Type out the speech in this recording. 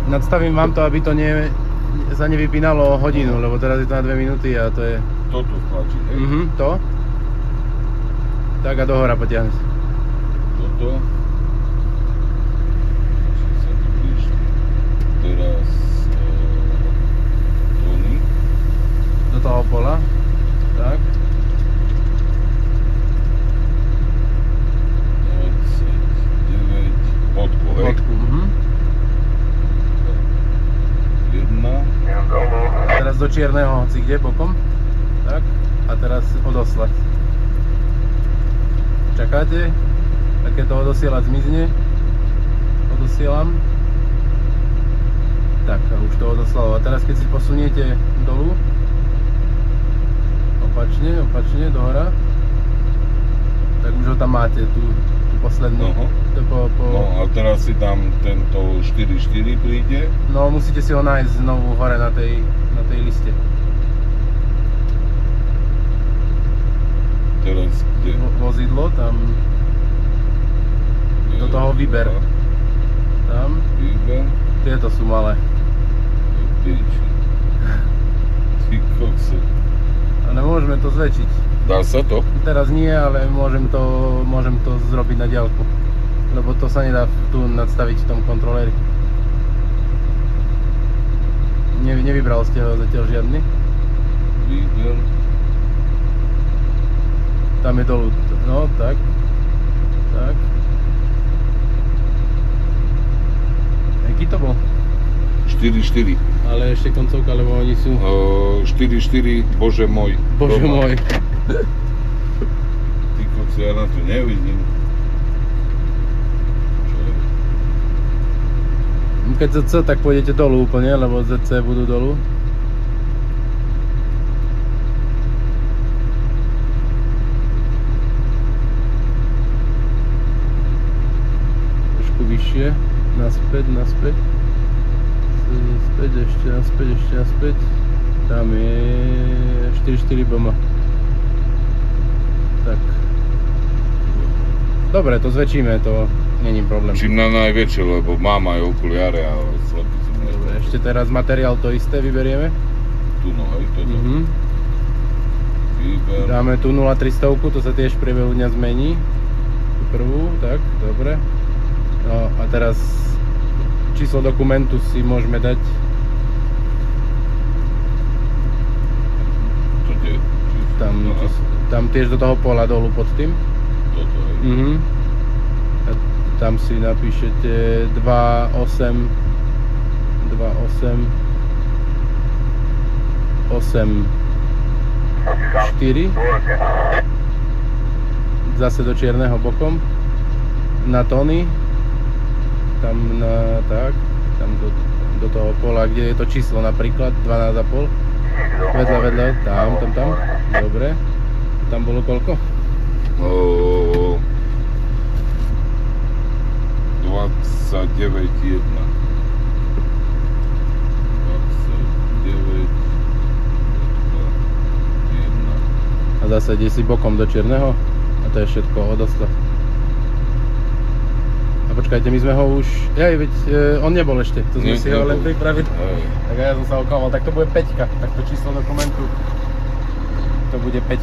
Nadstavím vám to, aby to sa nevypínalo hodinu, lebo teraz je to na 2 minúty a to je... Toto tlačí, hej? To. Tak a dohora potiahnuť. Toto. Sa tu blíži. Teraz... Tony. Do toho pola. Tak. 29. Bodku, hej? Bodku, Jedna. A teraz do čierneho hoci kde bokom. Tak. A teraz odoslať. Čakáte? A keď to odosielať zmizne, odosielam. Tak a už to odoslalo. A teraz keď si posuniete dolu, opačne, dohora, tak už ho tam máte, tú poslednú. No a teraz si tam tento 4-4 príde. No musíte si ho nájsť znovu hore na tej liste. Teraz kde? Vozidlo, tam do toho vyber. Tam. Vyber. Tieto sú malé. Piči. Ty kokso. Ale môžeme to zväčšiť. Dá sa to? Teraz nie, ale môžem to zrobiť na diaľku. Lebo to sa nedá tu nadstaviť v tom kontroléri. Nevybral ste ho zatiaľ žiadny? Výber. Tam je dolu. No, tak. Tak. Aký to bol? 4-4. Ale ešte koncovka, lebo oni sú... 4-4, bože môj. Bože môj. Ty kokso, ja na to nevidím. Keď ZC, tak pôjdete dolu úplne, lebo ZC budú dolu. Trošku vyššie. Naspäť. Ešte naspäť. Tam je 4-4 BM. Tak. Dobre, to zväčšíme, to není problém. Čím na najväčšie, lebo mám aj okuliare, ale slepý som nechal. Dobre, ešte teraz materiál to isté vyberieme. Tu no, hej, toto. Výber. Dáme tu 0300, to sa tiež v priebehu dňa zmení. Tú prvú, tak, dobre. No a teraz číslo dokumentu si môžeme dať. To kde? Tam tiež do toho pola dolu pod tým. Toto, hej. A tam si napíšete 28 4. Zase do čierneho bokom. Na Tony. Tam tam do toho pola, kde je to číslo napríklad 12,5. Vedľa, tam. Dobre. Tam bolo koľko? 29,1. A zase ide si bokom do čierneho a to je všetko odoslať. A počkajte, my sme ho už... veď on nebol ešte, to sme si ho len pripravili. Tak ja som sa oklamal, tak to bude 5, tak to číslo dokumentu, to bude 5.